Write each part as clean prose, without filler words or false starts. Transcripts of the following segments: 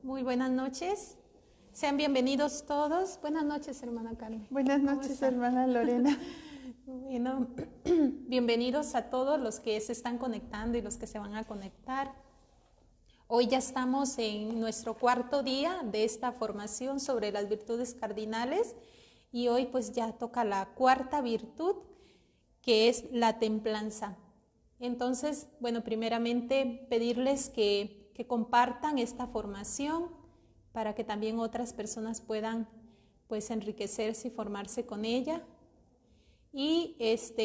Muy buenas noches. Sean bienvenidos todos. Buenas noches, hermana Carmen. Buenas noches, hermana Lorena. Bueno, bienvenidos a todos los que se están conectando y los que se van a conectar. Hoy ya estamos en nuestro cuarto día de esta formación sobre las virtudes cardinales y hoy pues ya toca la cuarta virtud, que es la templanza. Entonces, bueno, primeramente pedirles que compartan esta formación para que también otras personas puedan pues enriquecerse y formarse con ella. Y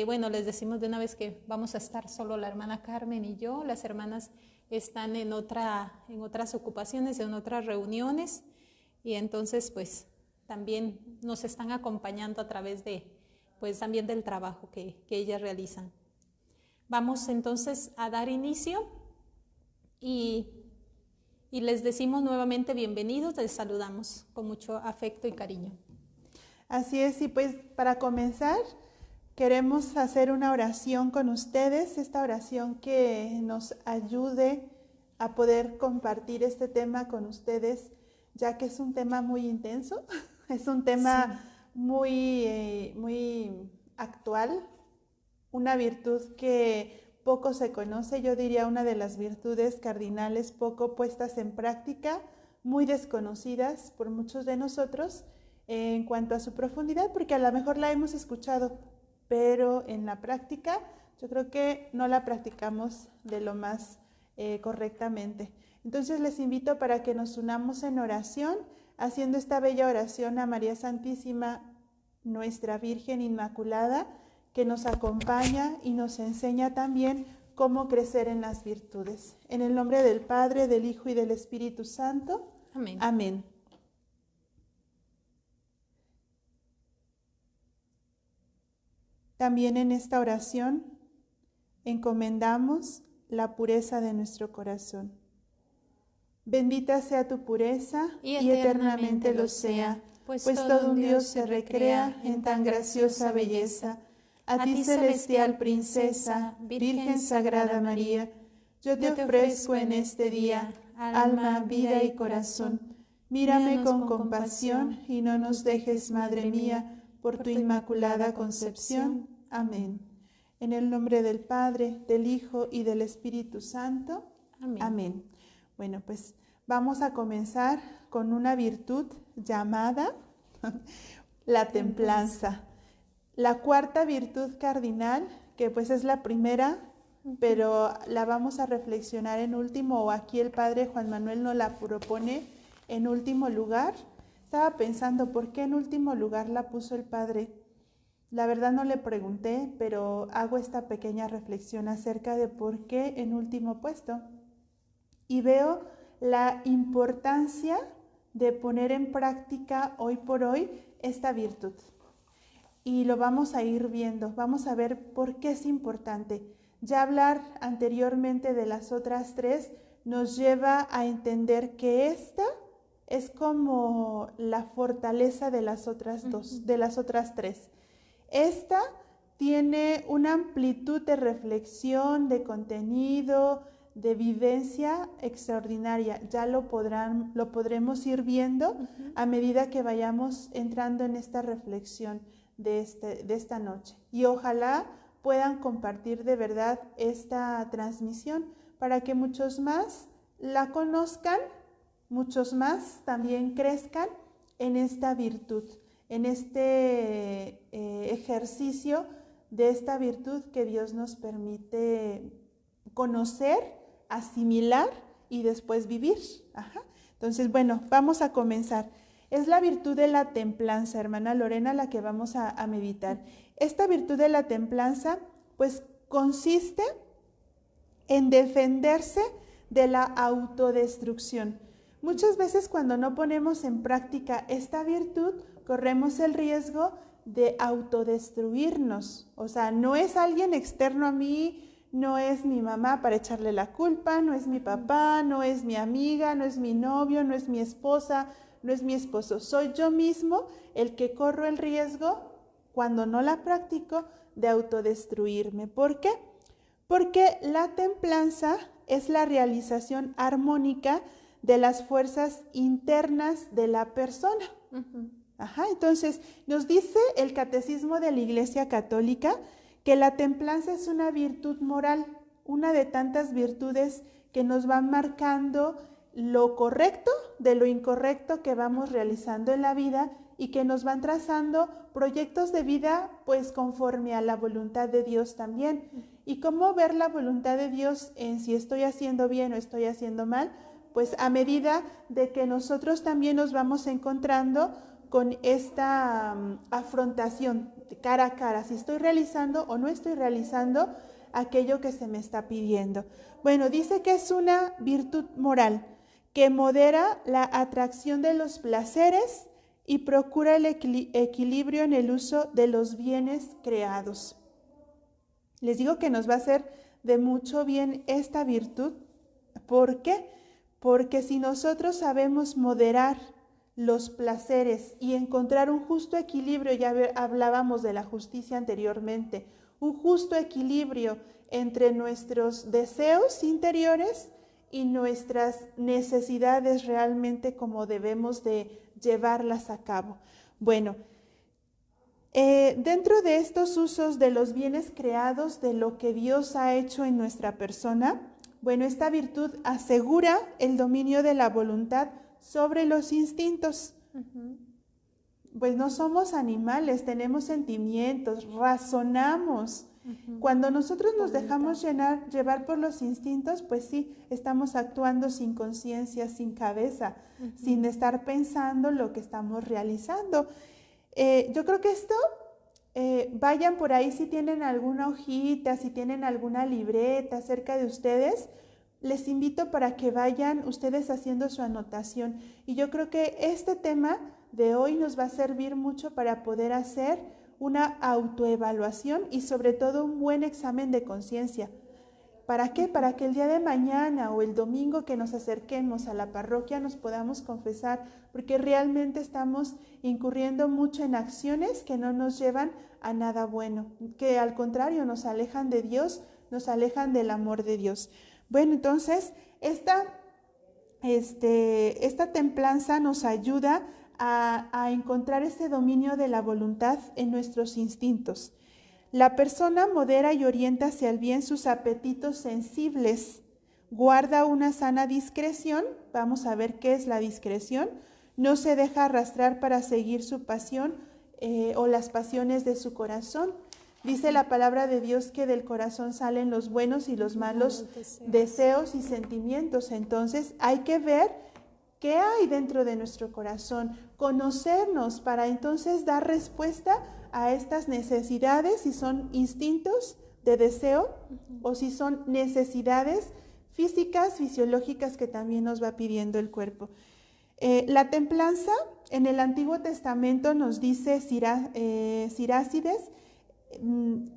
bueno, les decimos de una vez que vamos a estar solo la hermana Carmen y yo. Las hermanas están en otras ocupaciones, en otras reuniones, y entonces pues también nos están acompañando a través de pues también del trabajo que ellas realizan. Vamos entonces a dar inicio y les decimos nuevamente bienvenidos, les saludamos con mucho afecto y cariño. Así es, y pues para comenzar queremos hacer una oración con ustedes, esta oración que nos ayude a poder compartir este tema con ustedes, ya que es un tema muy intenso, es un tema muy actual, una virtud que poco se conoce, yo diría una de las virtudes cardinales poco puestas en práctica, muy desconocidas por muchos de nosotros en cuanto a su profundidad, porque a lo mejor la hemos escuchado, pero en la práctica yo creo que no la practicamos de lo más correctamente. Entonces les invito para que nos unamos en oración, haciendo esta bella oración a María Santísima, nuestra Virgen Inmaculada, que nos acompaña y nos enseña también cómo crecer en las virtudes. En el nombre del Padre, del Hijo y del Espíritu Santo. Amén. Amén. También en esta oración encomendamos la pureza de nuestro corazón. Bendita sea tu pureza y eternamente lo sea, pues todo un Dios se recrea en tan graciosa belleza. A ti, celestial princesa, Virgen Sagrada María, yo te ofrezco en este día alma, vida y corazón. Mírame con compasión y no nos dejes, Madre mía, por tu inmaculada concepción. Amén. En el nombre del Padre, del Hijo y del Espíritu Santo. Amén. Amén. Bueno, pues vamos a comenzar con una virtud llamada la templanza. La cuarta virtud cardinal, que pues es la primera, pero la vamos a reflexionar en último, o aquí el Padre Juan Manuel nos la propone en último lugar. Estaba pensando, ¿por qué en último lugar la puso el Padre? La verdad no le pregunté, pero hago esta pequeña reflexión acerca de por qué en último puesto. Y veo la importancia de poner en práctica hoy por hoy esta virtud. Y lo vamos a ir viendo, vamos a ver por qué es importante. Ya hablar anteriormente de las otras tres nos lleva a entender que esta es como la fortaleza de las otras dos, de las otras tres. Esta tiene una amplitud de reflexión, de contenido, de vivencia extraordinaria. Ya lo podremos ir viendo a medida que vayamos entrando en esta reflexión de esta noche. Y ojalá puedan compartir de verdad esta transmisión para que muchos más la conozcan, muchos más también crezcan en esta virtud, en este ejercicio de esta virtud que Dios nos permite conocer, asimilar y después vivir. Entonces, bueno, vamos a comenzar. Es la virtud de la templanza, hermana Lorena, la que vamos a meditar. Esta virtud de la templanza, pues, consiste en defenderse de la autodestrucción. Muchas veces cuando no ponemos en práctica esta virtud, corremos el riesgo de autodestruirnos. O sea, no es alguien externo a mí, no es mi mamá para echarle la culpa, no es mi papá, no es mi amiga, no es mi novio, no es mi esposa, no es mi esposo. Soy yo mismo el que corro el riesgo, cuando no la practico, de autodestruirme. ¿Por qué? Porque la templanza es la realización armónica de las fuerzas internas de la persona. Entonces, nos dice el Catecismo de la Iglesia Católica que la templanza es una virtud moral, una de tantas virtudes que nos van marcando lo correcto de lo incorrecto que vamos realizando en la vida y que nos van trazando proyectos de vida pues conforme a la voluntad de Dios también. ¿Y cómo ver la voluntad de Dios en si estoy haciendo bien o estoy haciendo mal? Pues a medida de que nosotros también nos vamos encontrando con esta afrontación cara a cara, si estoy realizando o no estoy realizando aquello que se me está pidiendo. Bueno, dice que es una virtud moral que modera la atracción de los placeres y procura el equilibrio en el uso de los bienes creados. Les digo que nos va a hacer de mucho bien esta virtud. ¿Por qué? Porque si nosotros sabemos moderar los placeres y encontrar un justo equilibrio, ya hablábamos de la justicia anteriormente, un justo equilibrio entre nuestros deseos interiores y nuestras necesidades realmente como debemos de llevarlas a cabo. Bueno, dentro de estos usos de los bienes creados, de lo que Dios ha hecho en nuestra persona, bueno, esta virtud asegura el dominio de la voluntad sobre los instintos. Pues no somos animales, tenemos sentimientos, razonamos. Cuando nosotros nos dejamos llevar por los instintos, pues sí, estamos actuando sin conciencia, sin cabeza, sin estar pensando lo que estamos realizando. Yo creo que esto, vayan por ahí si tienen alguna hojita, si tienen alguna libreta cerca de ustedes, les invito para que vayan ustedes haciendo su anotación. Y yo creo que este tema de hoy nos va a servir mucho para poder hacer una autoevaluación y sobre todo un buen examen de conciencia. ¿Para qué? Para que el día de mañana o el domingo que nos acerquemos a la parroquia nos podamos confesar, porque realmente estamos incurriendo mucho en acciones que no nos llevan a nada bueno, que al contrario nos alejan de Dios, nos alejan del amor de Dios. Bueno, entonces esta templanza nos ayuda a encontrar ese dominio de la voluntad en nuestros instintos. La persona modera y orienta hacia el bien sus apetitos sensibles, guarda una sana discreción, vamos a ver qué es la discreción, no se deja arrastrar para seguir su pasión o las pasiones de su corazón. Dice la palabra de Dios que del corazón salen los buenos y los malos deseos y sentimientos. Entonces hay que ver qué hay dentro de nuestro corazón, conocernos para entonces dar respuesta a estas necesidades, si son instintos de deseo o si son necesidades físicas, fisiológicas que también nos va pidiendo el cuerpo. La templanza en el Antiguo Testamento nos dice Sirácides,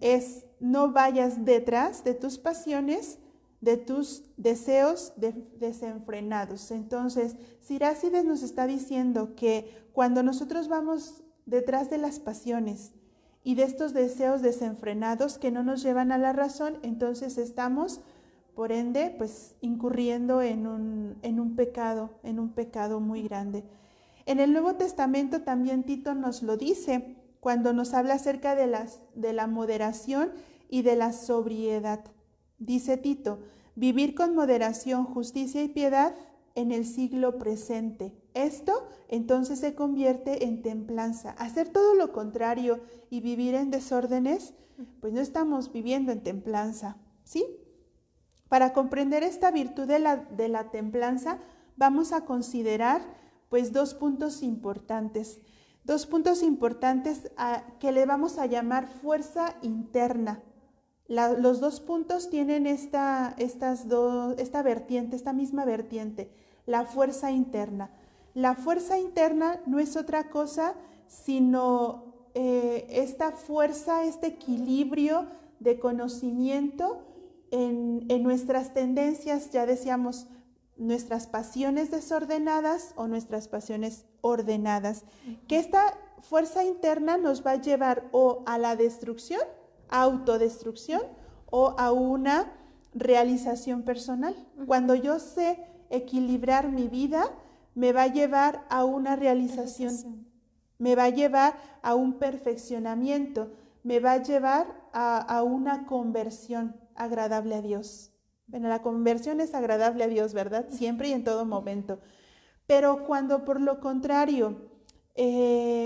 es no vayas detrás de tus pasiones, de tus deseos desenfrenados. Entonces, Sirácides nos está diciendo que cuando nosotros vamos detrás de las pasiones y de estos deseos desenfrenados que no nos llevan a la razón, entonces estamos, por ende, pues incurriendo en un pecado muy grande. En el Nuevo Testamento también Tito nos lo dice, cuando nos habla acerca de la moderación y de la sobriedad. Dice Tito, vivir con moderación, justicia y piedad en el siglo presente. Esto entonces se convierte en templanza. Hacer todo lo contrario y vivir en desórdenes, pues no estamos viviendo en templanza, ¿sí? Para comprender esta virtud de la templanza, vamos a considerar pues dos puntos importantes que le vamos a llamar fuerza interna. Los dos puntos tienen esta misma vertiente, la fuerza interna. La fuerza interna no es otra cosa sino esta fuerza, este equilibrio de conocimiento en nuestras tendencias, ya decíamos, nuestras pasiones desordenadas o nuestras pasiones ordenadas. Que esta fuerza interna nos va a llevar o a la destrucción, autodestrucción, o a una realización personal. Cuando yo sé equilibrar mi vida me va a llevar a una realización, me va a llevar a un perfeccionamiento, me va a llevar a una conversión agradable a Dios. Bueno, la conversión es agradable a Dios, ¿verdad? Siempre y en todo momento. Pero cuando por lo contrario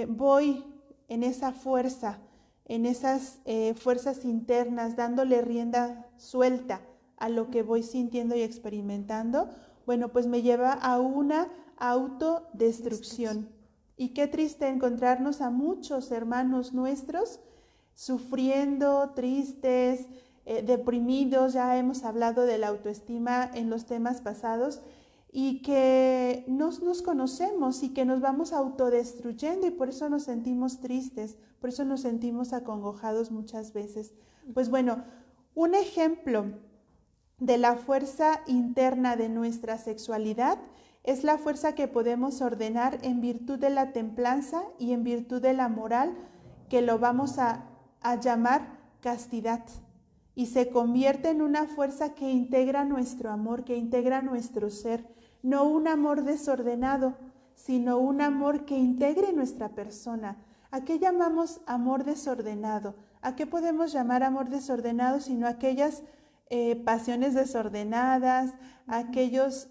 voy en esa fuerza, en esas fuerzas internas, dándole rienda suelta a lo que voy sintiendo y experimentando, bueno, pues me lleva a una autodestrucción. Y qué triste encontrarnos a muchos hermanos nuestros sufriendo, tristes, deprimidos. Ya hemos hablado de la autoestima en los temas pasados, y que no nos conocemos y que nos vamos autodestruyendo, y por eso nos sentimos tristes, por eso nos sentimos acongojados muchas veces. Pues bueno, un ejemplo de la fuerza interna de nuestra sexualidad es la fuerza que podemos ordenar en virtud de la templanza y en virtud de la moral, que lo vamos a llamar castidad. Y se convierte en una fuerza que integra nuestro amor, que integra nuestro ser. No un amor desordenado, sino un amor que integre nuestra persona. ¿A qué llamamos amor desordenado? ¿A qué podemos llamar amor desordenado sino aquellas pasiones desordenadas, aquellos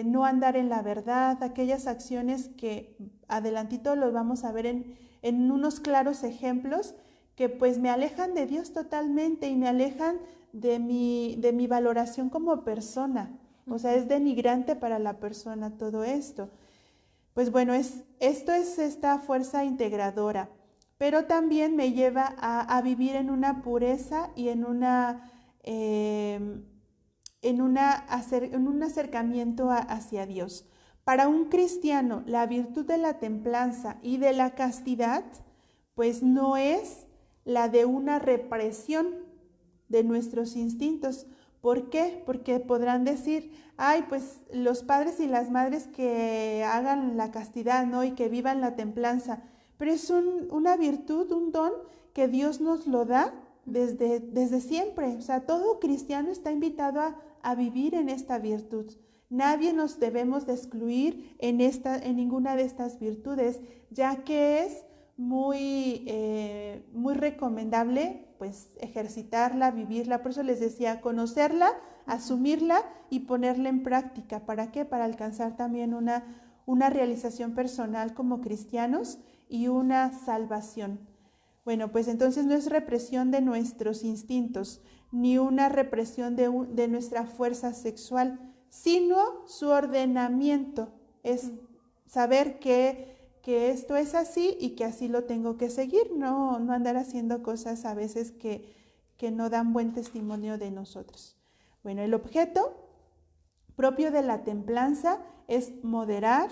no andar en la verdad, aquellas acciones que adelantito los vamos a ver en unos claros ejemplos, que pues me alejan de Dios totalmente y me alejan de mi valoración como persona? O sea, es denigrante para la persona todo esto. Pues bueno, esto es esta fuerza integradora, pero también me lleva a vivir en una pureza y en un acercamiento hacia Dios. Para un cristiano, la virtud de la templanza y de la castidad, pues no es la de una represión de nuestros instintos. ¿Por qué? Porque podrán decir, ay, pues los padres y las madres que hagan la castidad, ¿no? Y que vivan la templanza. Pero es una virtud, un don que Dios nos lo da desde siempre. O sea, todo cristiano está invitado a vivir en esta virtud. Nadie nos debemos de excluir en ninguna de estas virtudes, ya que es muy recomendable pues ejercitarla, vivirla. Por eso les decía, conocerla, asumirla y ponerla en práctica. ¿Para qué? Para alcanzar también una realización personal como cristianos y una salvación. Bueno, pues entonces no es represión de nuestros instintos, ni una represión de nuestra fuerza sexual, sino su ordenamiento. Es saber que esto es así y que así lo tengo que seguir, no andar haciendo cosas a veces que no dan buen testimonio de nosotros. Bueno, el objeto propio de la templanza es moderar,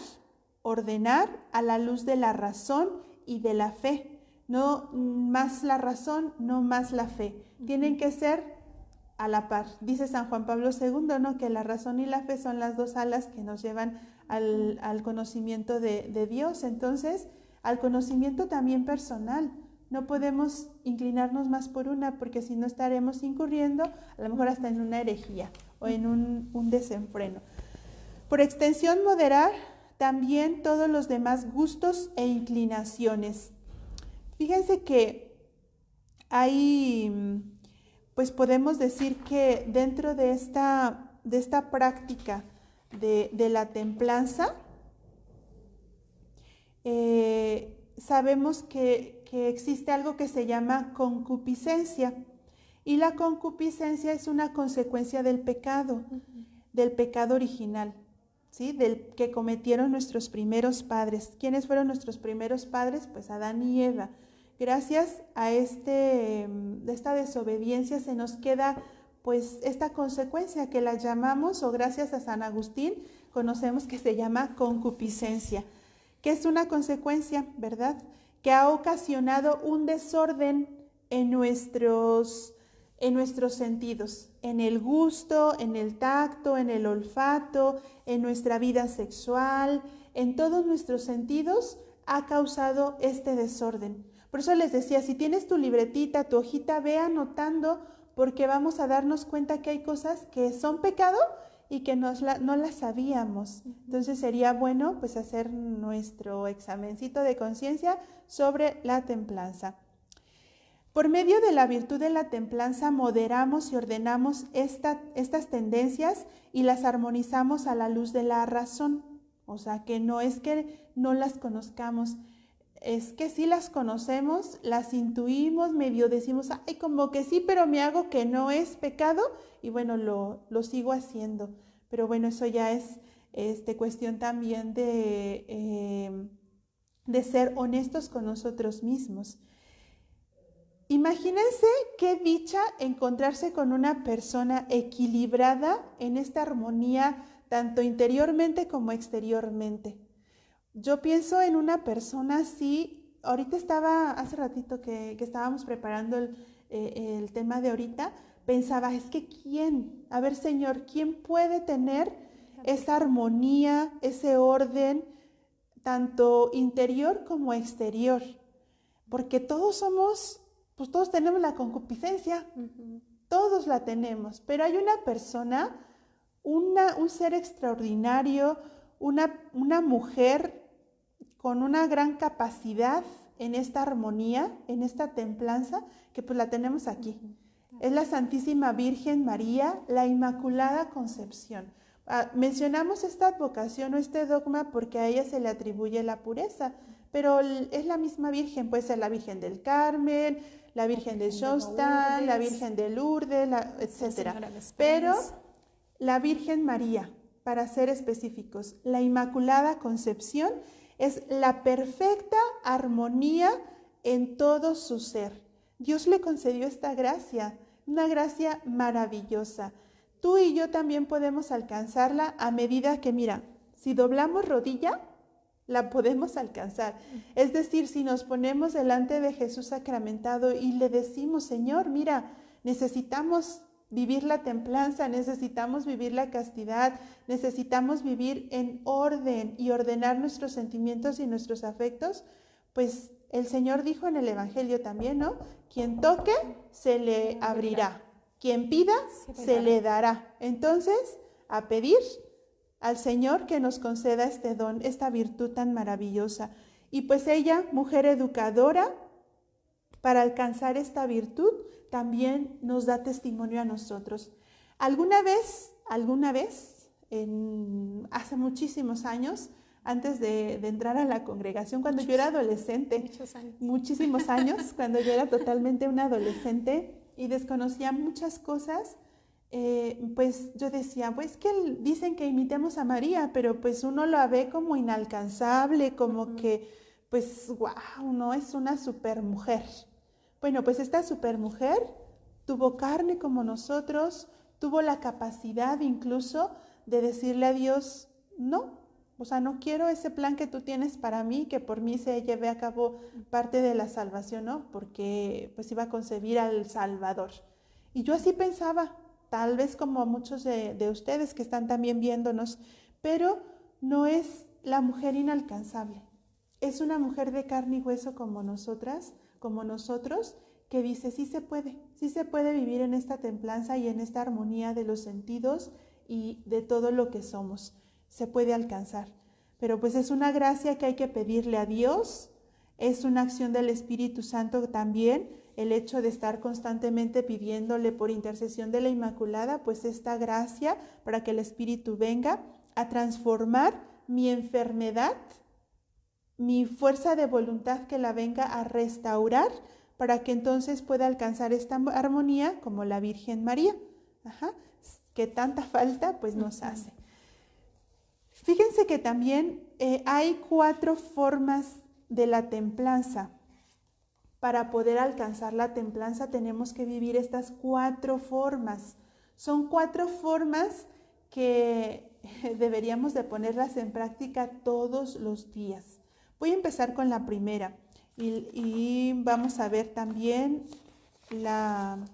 ordenar a la luz de la razón y de la fe. No más la razón, no más la fe. Tienen que ser a la par. Dice San Juan Pablo II, ¿no?, que la razón y la fe son las dos alas que nos llevan al conocimiento de Dios. Entonces, al conocimiento también personal. No podemos inclinarnos más por una, porque si no estaremos incurriendo a lo mejor hasta en una herejía o en un desenfreno. Por extensión, moderar también todos los demás gustos e inclinaciones. Fíjense que hay, pues podemos decir que dentro de esta práctica de la templanza, sabemos que existe algo que se llama concupiscencia, y la concupiscencia es una consecuencia del pecado original, ¿sí?, del que cometieron nuestros primeros padres. ¿Quiénes fueron nuestros primeros padres? Pues Adán y Eva. Gracias a esta desobediencia se nos queda pues esta consecuencia que la llamamos, o gracias a San Agustín conocemos que se llama concupiscencia, que es una consecuencia, ¿verdad?, que ha ocasionado un desorden en nuestros sentidos, en el gusto, en el tacto, en el olfato, en nuestra vida sexual, en todos nuestros sentidos ha causado este desorden. Por eso les decía, si tienes tu libretita, tu hojita, ve anotando, porque vamos a darnos cuenta que hay cosas que son pecado y que no la sabíamos. Entonces sería bueno pues hacer nuestro examencito de conciencia sobre la templanza. Por medio de la virtud de la templanza moderamos y ordenamos estas tendencias y las armonizamos a la luz de la razón. O sea, que no es que no las conozcamos, es que sí las conocemos, las intuimos, medio decimos, ay, como que sí, pero me hago que no es pecado y bueno, lo sigo haciendo. Pero bueno, eso ya es cuestión también de ser honestos con nosotros mismos. Imagínense qué dicha encontrarse con una persona equilibrada en esta armonía, tanto interiormente como exteriormente. Yo pienso en una persona así, ahorita hace ratito que estábamos preparando el tema de ahorita, pensaba, es que ¿quién? A ver, Señor, ¿quién puede tener esa armonía, ese orden, tanto interior como exterior? Porque todos tenemos la concupiscencia, todos la tenemos, pero hay una persona, un ser extraordinario, una mujer con una gran capacidad en esta armonía, en esta templanza, que pues la tenemos aquí. Es la Santísima Virgen María, la Inmaculada Concepción. Mencionamos esta advocación o este dogma porque a ella se le atribuye la pureza, pero es la misma Virgen, puede ser la Virgen del Carmen, la Virgen de Shostan, la Virgen de Lourdes, etc. Pero la Virgen María, para ser específicos, la Inmaculada Concepción, es la perfecta armonía en todo su ser. Dios le concedió esta gracia, una gracia maravillosa. Tú y yo también podemos alcanzarla a medida que, mira, si doblamos rodilla, la podemos alcanzar. Es decir, si nos ponemos delante de Jesús sacramentado y le decimos, Señor, mira, necesitamos vivir la templanza, necesitamos vivir la castidad, necesitamos vivir en orden y ordenar nuestros sentimientos y nuestros afectos, pues el Señor dijo en el Evangelio también, ¿no? Quien toque, se le abrirá. Quien pida, se le dará. Entonces, a pedir al Señor que nos conceda este don, esta virtud tan maravillosa. Y pues ella, mujer educadora, para alcanzar esta virtud, también nos da testimonio a nosotros. Alguna vez, hace muchísimos años, antes de entrar a la congregación, cuando yo era adolescente, muchísimos años, cuando yo era totalmente una adolescente y desconocía muchas cosas, pues yo decía, pues que dicen que imitemos a María, pero pues uno la ve como inalcanzable, como que, pues, wow, no, es una supermujer. Bueno, pues esta supermujer tuvo carne como nosotros, tuvo la capacidad incluso de decirle a Dios, no, o sea, no quiero ese plan que tú tienes para mí, que por mí se lleve a cabo parte de la salvación, ¿no? Porque pues iba a concebir al Salvador. Y yo así pensaba, tal vez como muchos de ustedes que están también viéndonos, pero no es la mujer inalcanzable. Es una mujer de carne y hueso como nosotras, como nosotros, que dice sí se puede vivir en esta templanza y en esta armonía de los sentidos y de todo lo que somos. Se puede alcanzar. Pero pues es una gracia que hay que pedirle a Dios, es una acción del Espíritu Santo también, el hecho de estar constantemente pidiéndole por intercesión de la Inmaculada, pues esta gracia para que el Espíritu venga a transformar mi enfermedad, mi fuerza de voluntad que la venga a restaurar para que entonces pueda alcanzar esta armonía como la Virgen María, que tanta falta pues nos hace. Fíjense que también hay 4 formas de la templanza. Para poder alcanzar la templanza tenemos que vivir estas 4 formas. Son 4 formas que deberíamos de ponerlas en práctica todos los días. Voy a empezar con la primera y vamos a ver también no,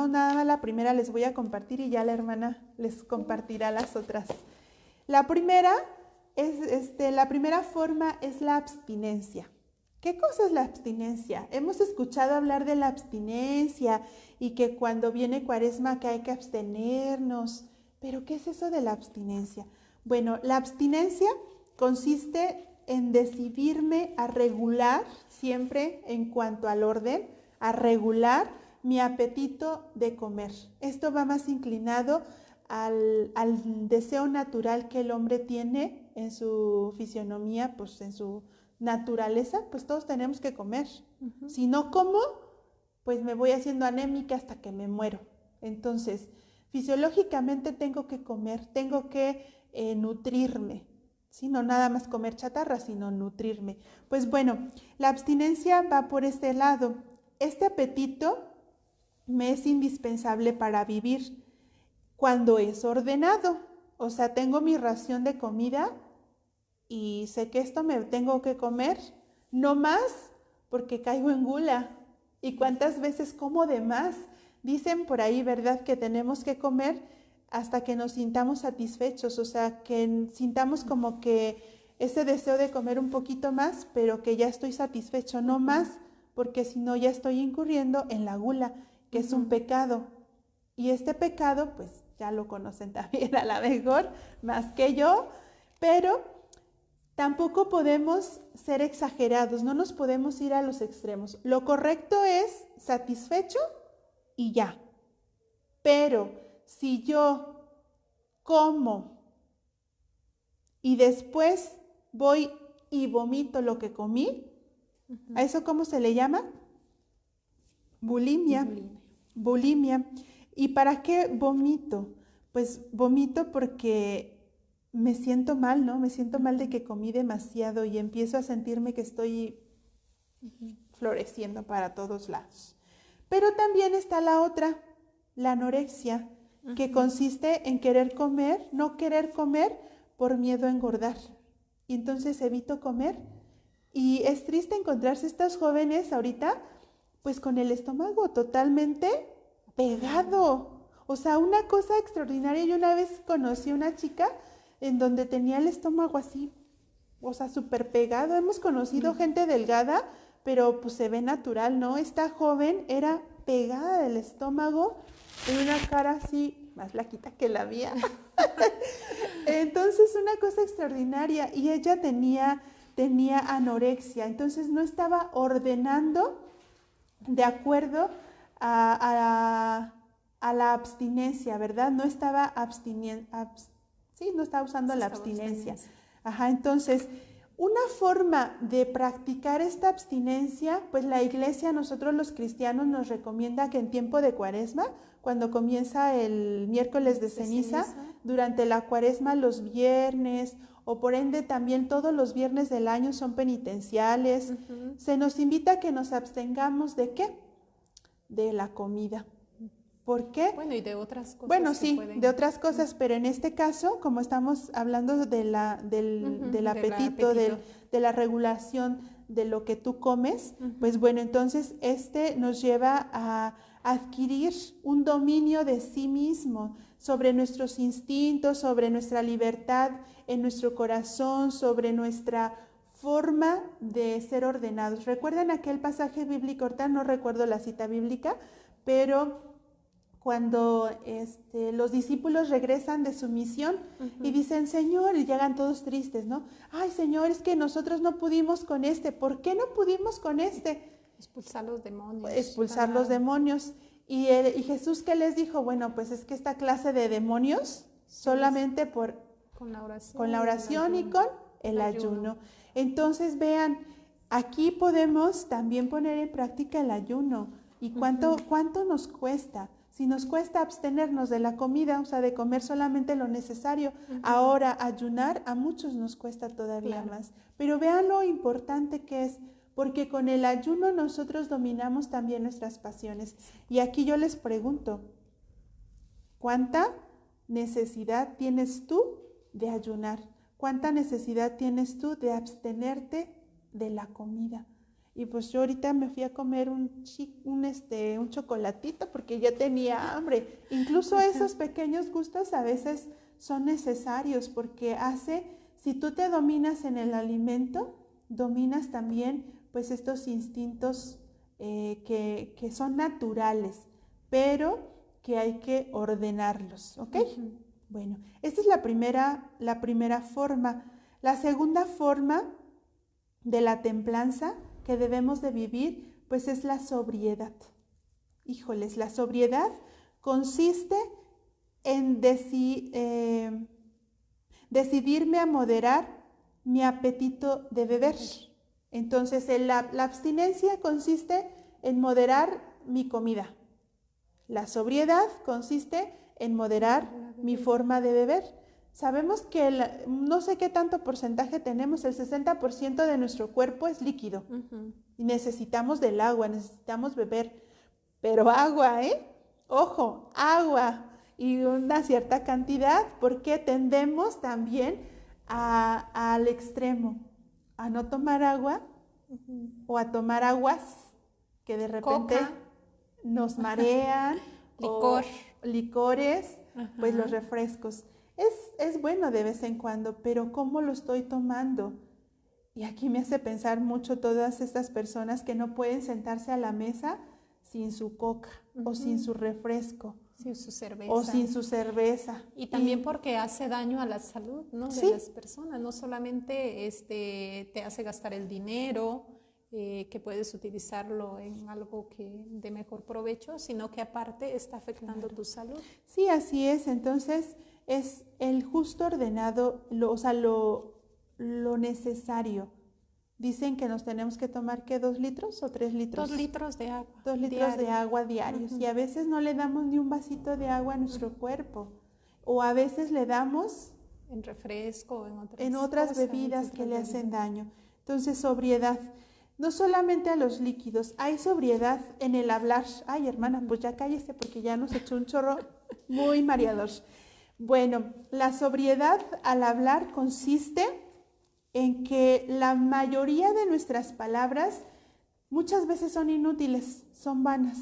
nada más la primera les voy a compartir y ya la hermana les compartirá las otras. La primera forma es la abstinencia. ¿Qué cosa es la abstinencia? Hemos escuchado hablar de la abstinencia y que cuando viene Cuaresma que hay que abstenernos. Pero ¿qué es eso de la abstinencia? Bueno, la abstinencia consiste en decidirme a regular, siempre en cuanto al orden, a regular mi apetito de comer. Esto va más inclinado al deseo natural que el hombre tiene en su fisionomía, pues en su naturaleza, pues todos tenemos que comer. Si no como, pues me voy haciendo anémica hasta que me muero. Entonces, fisiológicamente tengo que comer, tengo que nutrirme. ¿Sí? No nada más comer chatarra, sino nutrirme. Pues bueno, la abstinencia va por este lado. Este apetito me es indispensable para vivir cuando es ordenado. O sea, tengo mi ración de comida y sé que esto me tengo que comer, no más porque caigo en gula. ¿Y cuántas veces como de más? Dicen por ahí, ¿verdad?, que tenemos que comer hasta que nos sintamos satisfechos, o sea, que sintamos como que ese deseo de comer un poquito más, pero que ya estoy satisfecho, no más, porque si no ya estoy incurriendo en la gula, que es un pecado. Y este pecado, pues ya lo conocen también a la mejor, más que yo, pero tampoco podemos ser exagerados, no nos podemos ir a los extremos. Lo correcto es satisfecho y ya. Pero si yo como y después voy y vomito lo que comí, ¿a eso cómo se le llama? Bulimia. Bulimia. ¿Y para qué vomito? Pues vomito porque me siento mal, ¿no? Me siento mal de que comí demasiado y empiezo a sentirme que estoy floreciendo para todos lados. Pero también está la otra, la anorexia, que consiste en querer comer, no querer comer por miedo a engordar. Y entonces evito comer. Y es triste encontrarse estos jóvenes ahorita, pues con el estómago totalmente pegado. O sea, una cosa extraordinaria. Yo una vez conocí a una chica en donde tenía el estómago así, o sea, súper pegado. Hemos conocido gente delgada, pero pues se ve natural, ¿no? Esta joven era pegada del estómago, en una cara así, más flaquita que la mía. Entonces, una cosa extraordinaria. Y ella tenía anorexia, entonces no estaba ordenando de acuerdo a la abstinencia, ¿verdad? No estaba no estaba usando la abstinencia. Ajá, entonces, una forma de practicar esta abstinencia, pues la iglesia, nosotros los cristianos nos recomienda que en tiempo de Cuaresma, cuando comienza el miércoles de ceniza, durante la Cuaresma los viernes, o por ende también todos los viernes del año son penitenciales, se nos invita a que nos abstengamos ¿de qué? De la comida. ¿Por qué? Bueno, y de otras cosas. Bueno, sí, de otras cosas, pero en este caso, como estamos hablando del apetito, de la regulación de lo que tú comes, pues bueno, entonces nos lleva a adquirir un dominio de sí mismo, sobre nuestros instintos, sobre nuestra libertad en nuestro corazón, sobre nuestra forma de ser ordenados. ¿Recuerdan aquel pasaje bíblico? Ahorita no recuerdo la cita bíblica, pero cuando los discípulos regresan de su misión y dicen, Señor, y llegan todos tristes, ¿no? Ay, Señor, es que nosotros no pudimos con ¿por qué no pudimos con Expulsar los demonios. Expulsar los demonios. Y Jesús, ¿qué les dijo? Bueno, pues es que esta clase de demonios solamente con la oración y con el ayuno. Entonces, vean, aquí podemos también poner en práctica el ayuno. ¿Y cuánto nos cuesta? Si nos cuesta abstenernos de la comida, o sea, de comer solamente lo necesario, ahora ayunar a muchos nos cuesta todavía más. Pero vean lo importante que es, porque con el ayuno nosotros dominamos también nuestras pasiones. Y aquí yo les pregunto, ¿cuánta necesidad tienes tú de ayunar? ¿Cuánta necesidad tienes tú de abstenerte de la comida? Y pues yo ahorita me fui a comer un chocolatito porque ya tenía hambre. Incluso esos pequeños gustos a veces son necesarios porque si tú te dominas en el alimento, dominas también pues estos instintos que son naturales, pero que hay que ordenarlos, ¿ok? Bueno, esta es la primera forma. La segunda forma de la templanza que debemos de vivir, pues es la sobriedad. Híjoles, la sobriedad consiste en decidirme a moderar mi apetito de beber. Entonces, la abstinencia consiste en moderar mi comida. La sobriedad consiste en moderar mi forma de beber. Sabemos que no sé qué tanto porcentaje tenemos, el 60% de nuestro cuerpo es líquido. Y necesitamos del agua, necesitamos beber. Pero agua, Ojo, agua y una cierta cantidad, porque tendemos también al extremo, a no tomar agua o a tomar aguas que de repente Coca, nos marean, licor, o licores, pues los refrescos. Es bueno de vez en cuando, pero ¿cómo lo estoy tomando? Y aquí me hace pensar mucho todas estas personas que no pueden sentarse a la mesa sin su coca o sin su refresco. Sin su cerveza. O sin su cerveza. Y también porque hace daño a la salud, ¿no? Sí. De las personas. No solamente te hace gastar el dinero, que puedes utilizarlo en algo que de mejor provecho, sino que aparte está afectando tu salud. Sí, así es. Entonces, es el justo ordenado, lo necesario. Dicen que nos tenemos que tomar, ¿qué? ¿2 litros o 3 litros? 2 litros de agua. 2 litros de agua diarios. Y a veces no le damos ni un vasito de agua a nuestro cuerpo. O a veces le damos en refresco, en otras bebidas que le hacen daño. Entonces, sobriedad. No solamente a los líquidos, hay sobriedad en el hablar. Ay, hermana, pues ya cállese porque ya nos echó un chorro muy mareador. Bueno, la sobriedad al hablar consiste en que la mayoría de nuestras palabras muchas veces son inútiles, son vanas.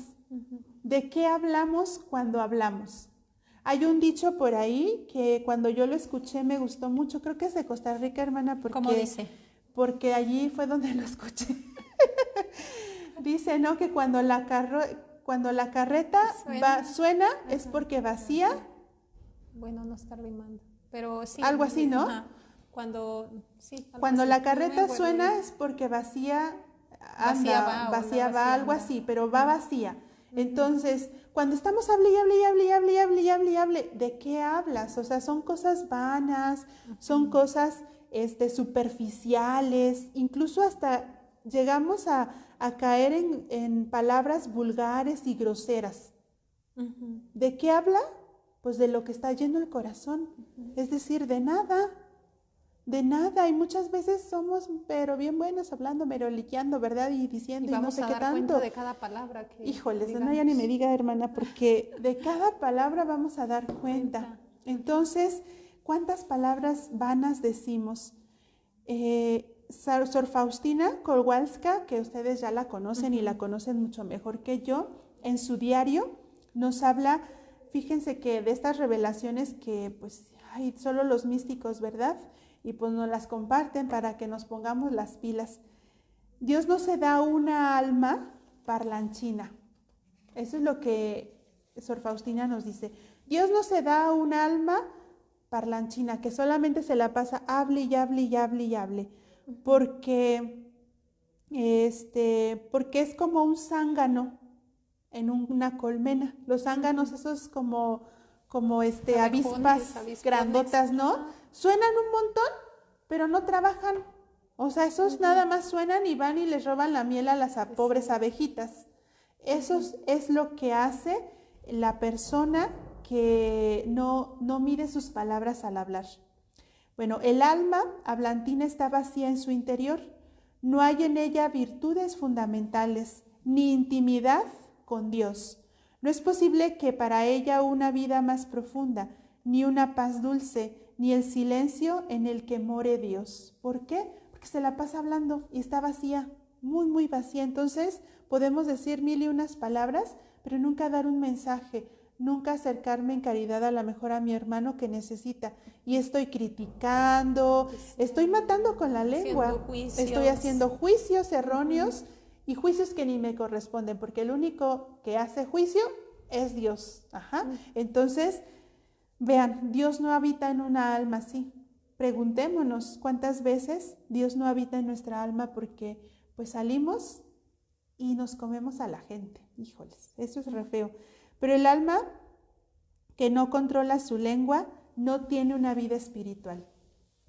¿De qué hablamos cuando hablamos? Hay un dicho por ahí que cuando yo lo escuché me gustó mucho, creo que es de Costa Rica, hermana, porque, ¿cómo dice? Porque allí fue donde lo escuché. Dice, ¿no? Que cuando la carreta suena es porque vacía. Bueno, no está rimando, pero sí. Algo así, ¿no? Cuando la carreta suena es porque vacía va, algo así, pero va vacía. Entonces, cuando estamos hable, ¿de qué hablas? O sea, son cosas vanas, son cosas superficiales, incluso hasta llegamos a caer en palabras vulgares y groseras. ¿De qué habla? Pues de lo que está lleno el corazón, es decir, de nada. De nada, y muchas veces somos, pero bien buenos hablando, meroliqueando, ¿verdad? Y diciendo, y no sé qué tanto. Vamos a dar cuenta de cada palabra que Híjoles, no, ya ni me diga, hermana, porque de cada palabra vamos a dar cuenta. Entonces, ¿cuántas palabras vanas decimos? Sor Faustina Kowalska, que ustedes ya la conocen y la conocen mucho mejor que yo, en su diario nos habla, fíjense que de estas revelaciones que pues hay solo los místicos, ¿verdad? Y pues nos las comparten para que nos pongamos las pilas. Dios no se da una alma parlanchina. Eso es lo que Sor Faustina nos dice. Dios no se da un alma parlanchina, que solamente se la pasa hable y hable y hable y hable. Porque es como un zángano en una colmena. Los zánganos, esos como avispas grandotas, ¿no? Suenan un montón, pero no trabajan. O sea, esos nada más suenan y van y les roban la miel a las pobres abejitas. Eso es lo que hace la persona que no mide sus palabras al hablar. Bueno, el alma hablantina está vacía en su interior. No hay en ella virtudes fundamentales, ni intimidad con Dios. No es posible que para ella una vida más profunda, ni una paz dulce, ni el silencio en el que more Dios. ¿Por qué? Porque se la pasa hablando y está vacía, muy, muy vacía. Entonces podemos decir 1000 y unas palabras, pero nunca dar un mensaje, nunca acercarme en caridad a lo mejor a mi hermano que necesita. Y estoy criticando, estoy matando con la lengua, estoy haciendo juicios erróneos y juicios que ni me corresponden, porque el único que hace juicio es Dios. Entonces, vean, Dios no habita en una alma así. Preguntémonos cuántas veces Dios no habita en nuestra alma porque pues salimos y nos comemos a la gente. Híjoles, eso es re feo. Pero el alma que no controla su lengua no tiene una vida espiritual.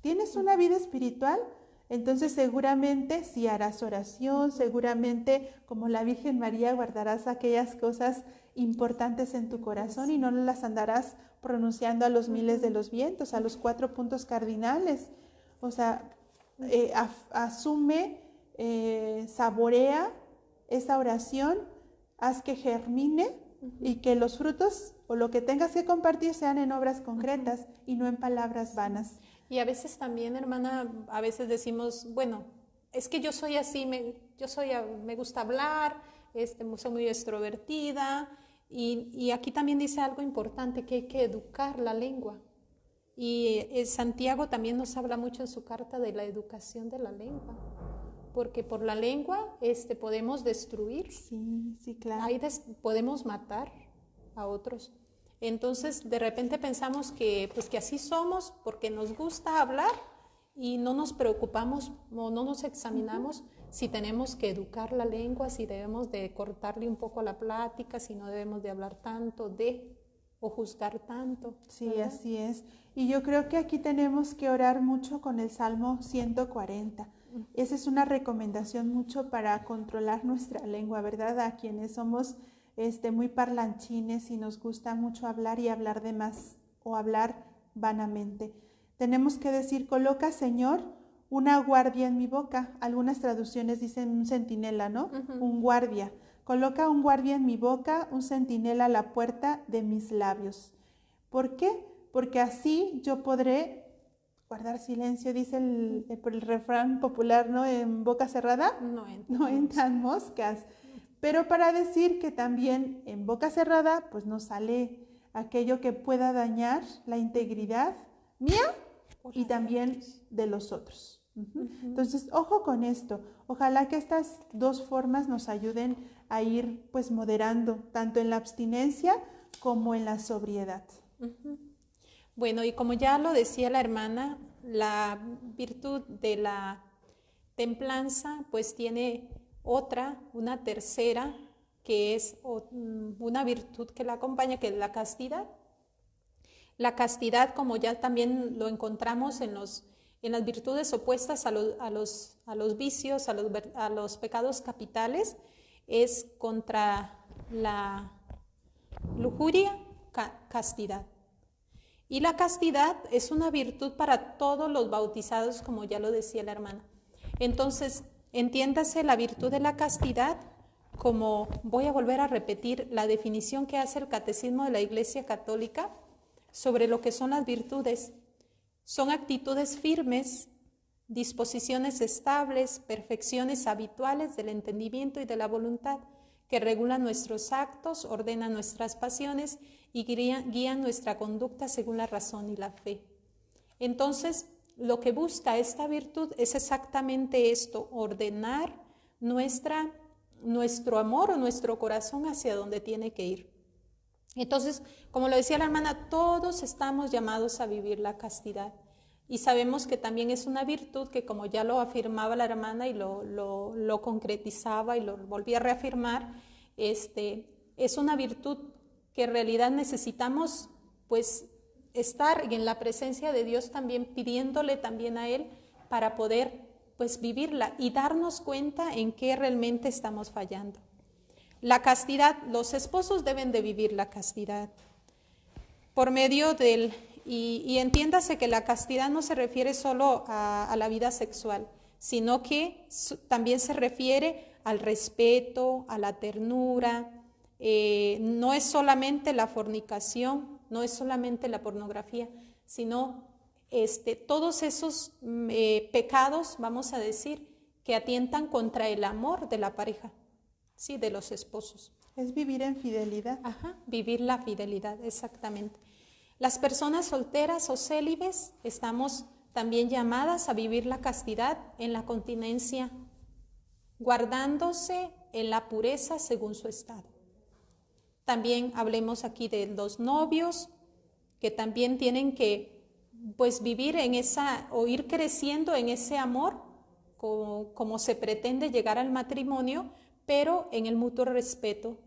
¿Tienes una vida espiritual? Entonces seguramente si harás oración, seguramente como la Virgen María guardarás aquellas cosas importantes en tu corazón y no las andarás pronunciando a los miles de los vientos, a los 4 puntos cardinales. O sea, asume, saborea esa oración, haz que germine y que los frutos o lo que tengas que compartir sean en obras concretas y no en palabras vanas. Y a veces también, hermana, a veces decimos, bueno, es que yo soy así, me gusta hablar, soy muy extrovertida, y aquí también dice algo importante, que hay que educar la lengua. Y Santiago también nos habla mucho en su carta de la educación de la lengua, porque por la lengua podemos destruir, sí, claro. Ahí podemos matar a otros. Entonces, de repente pensamos que así somos porque nos gusta hablar y no nos preocupamos o no nos examinamos si tenemos que educar la lengua, si debemos de cortarle un poco la plática, si no debemos de hablar tanto o juzgar tanto. Sí, ¿verdad? Así es. Y yo creo que aquí tenemos que orar mucho con el Salmo 140. Esa es una recomendación mucho para controlar nuestra lengua, ¿verdad? A quienes somos muy parlanchines y nos gusta mucho hablar y hablar de más o hablar vanamente. Tenemos que decir, coloca, Señor, una guardia en mi boca. Algunas traducciones dicen un centinela, ¿no? Un guardia. Coloca un guardia en mi boca, un centinela a la puerta de mis labios. ¿Por qué? Porque así yo podré guardar silencio, dice el refrán popular, ¿no? En boca cerrada no entran moscas. Pero para decir que también en boca cerrada, pues no sale aquello que pueda dañar la integridad mía y también de los otros. Entonces, ojo con esto. Ojalá que estas dos formas nos ayuden a ir pues moderando, tanto en la abstinencia como en la sobriedad. Bueno, y como ya lo decía la hermana, la virtud de la templanza pues tiene una tercera, que es una virtud que la acompaña, que es la castidad. La castidad, como ya también lo encontramos en las virtudes opuestas a los vicios, a los pecados capitales, es contra la lujuria, castidad. Y la castidad es una virtud para todos los bautizados, como ya lo decía la hermana. Entonces, entiéndase la virtud de la castidad como, voy a volver a repetir la definición que hace el Catecismo de la Iglesia Católica sobre lo que son las virtudes. Son actitudes firmes, disposiciones estables, perfecciones habituales del entendimiento y de la voluntad, que regulan nuestros actos, ordenan nuestras pasiones y guían nuestra conducta según la razón y la fe. Entonces, lo que busca esta virtud es exactamente esto, ordenar nuestro amor o nuestro corazón hacia donde tiene que ir. Entonces, como lo decía la hermana, todos estamos llamados a vivir la castidad. Y sabemos que también es una virtud que, como ya lo afirmaba la hermana y lo concretizaba y lo volvía a reafirmar, es una virtud que en realidad necesitamos pues estar en la presencia de Dios también, pidiéndole también a Él para poder pues vivirla y darnos cuenta en qué realmente estamos fallando. La castidad, los esposos deben de vivir la castidad por medio y entiéndase que la castidad no se refiere solo a la vida sexual, sino que también se refiere al respeto, a la ternura. No es solamente la fornicación, no es solamente la pornografía, sino todos esos pecados, vamos a decir, que atientan contra el amor de la pareja, ¿sí? De los esposos. Es vivir en fidelidad. Ajá, vivir la fidelidad, exactamente. Las personas solteras o célibes estamos también llamadas a vivir la castidad en la continencia, guardándose en la pureza según su estado. También hablemos aquí de los novios, que también tienen que pues vivir en esa, o ir creciendo en ese amor, como se pretende llegar al matrimonio, pero en el mutuo respeto,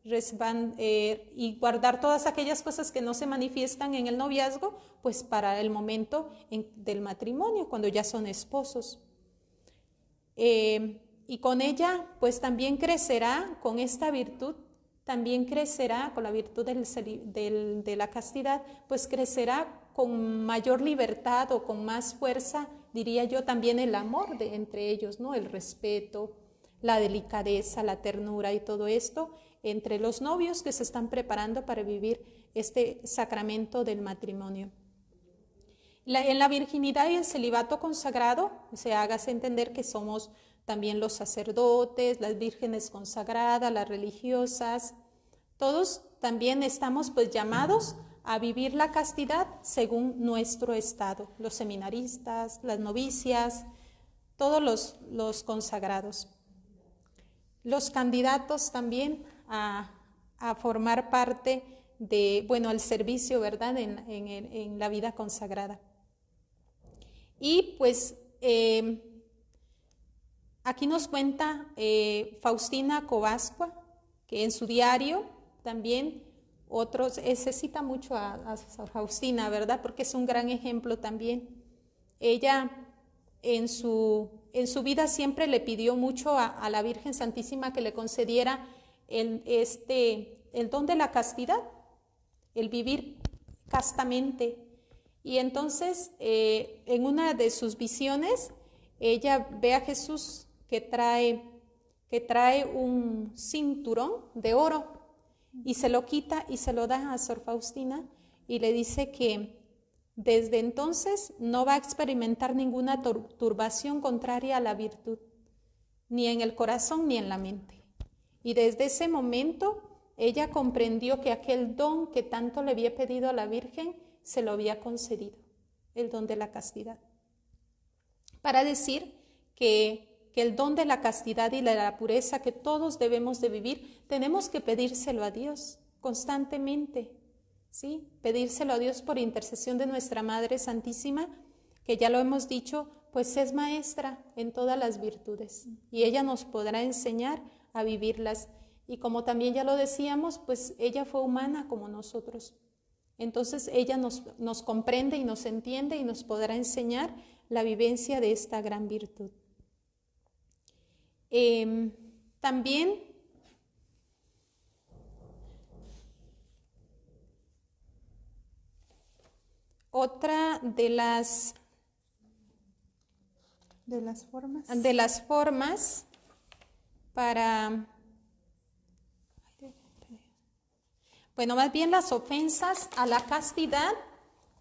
y guardar todas aquellas cosas que no se manifiestan en el noviazgo, pues para el momento del matrimonio, cuando ya son esposos. Y con ella, pues también crecerá, con esta virtud, también crecerá, con la virtud de la castidad, pues crecerá con mayor libertad o con más fuerza, diría yo, también el amor entre ellos, ¿no? El respeto, la delicadeza, la ternura y todo esto entre los novios que se están preparando para vivir este sacramento del matrimonio. En la virginidad y el celibato consagrado, hágase entender que somos también los sacerdotes, las vírgenes consagradas, las religiosas, todos también estamos pues llamados a vivir la castidad según nuestro estado, los seminaristas, las novicias, todos los consagrados. Los candidatos también a formar parte de, bueno, al servicio, ¿verdad?, en la vida consagrada. Y pues aquí nos cuenta Faustina Kowalska, que en su diario también se cita mucho a Faustina, ¿verdad?, porque es un gran ejemplo también. Ella en su vida siempre le pidió mucho a la Virgen Santísima que le concediera el don de la castidad, el vivir castamente. Y entonces, en una de sus visiones, ella ve a Jesús que trae un cinturón de oro y se lo quita y se lo da a Sor Faustina y le dice que desde entonces no va a experimentar ninguna turbación contraria a la virtud, ni en el corazón ni en la mente. Y desde ese momento ella comprendió que aquel don que tanto le había pedido a la Virgen se lo había concedido, el don de la castidad. Para decir que el don de la castidad y de la pureza que todos debemos de vivir, tenemos que pedírselo a Dios constantemente, ¿sí? Pedírselo a Dios por intercesión de nuestra Madre Santísima, que ya lo hemos dicho, pues es maestra en todas las virtudes y ella nos podrá enseñar a vivirlas. Y como también ya lo decíamos, pues ella fue humana como nosotros. Entonces ella nos comprende y nos entiende y nos podrá enseñar la vivencia de esta gran virtud. También otra de las formas para, bueno, más bien las ofensas a la castidad,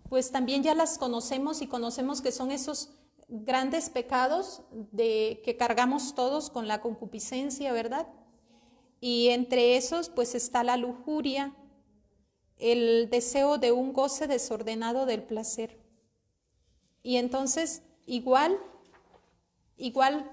pues también ya las conocemos y conocemos que son esos grandes pecados que cargamos todos con la concupiscencia, ¿verdad? Y entre esos pues está la lujuria, el deseo de un goce desordenado del placer. Y entonces igual